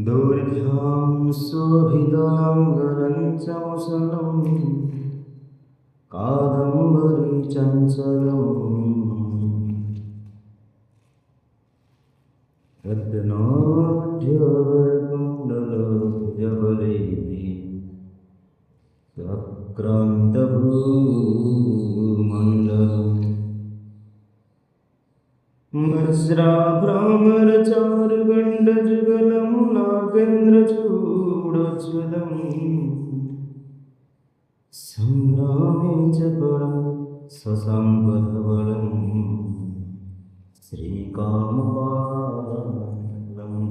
दोर्भ्यां शोभितां गरं च मुसलं कादम्बरी चञ्चलम् रत्नाढ्यवरकुण्डलभुजबलैः सक्रान्तभूमण्डलम् वज्राभ्रामरचारुगण्डजुगलं नागेन्द्रचूडोज्ज्वलम् संग्रामे च परं शशाङ्कधवलं श्रीकामपालं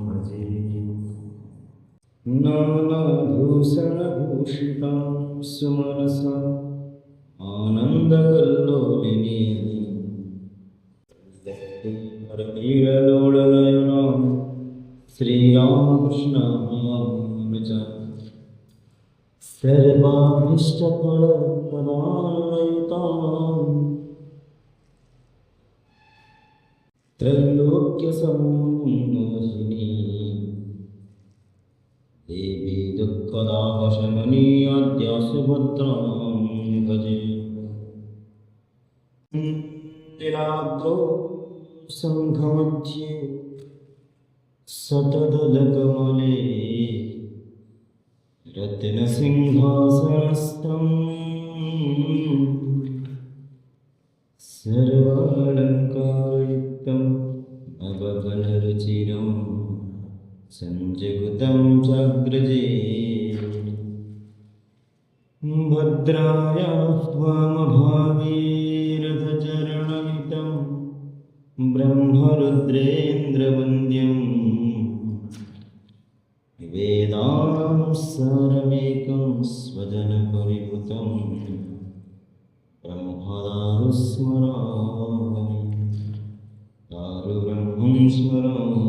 भजे। नानाभूषणभूषितां सुमनसा आनन्दकल्लोलिनी नीललोलनयनां श्रीरामकृष्णानुजा सर्वाभीष्टफलप्रदानयुतां त्रैलोक्यसम्मोहिनी देवी दुःखदापशमनी आद्या सुभद्रां भजे। नीलाद्रौ संघमध्ये शतदलकमले रत्नसिंहासनस्थं सर्वालङ्कारयुक्तं नवकलरुचिरं सञ्जगुतं चाग्रजे। भद्रायाः वामभागे ब्रह्मरुद्रेन्द्रवन्द्यं वेदानां सारमेकं स्वजनपरिवृतं ब्रह्मदारुस्मरामि दारुब्रह्मं स्मरामि।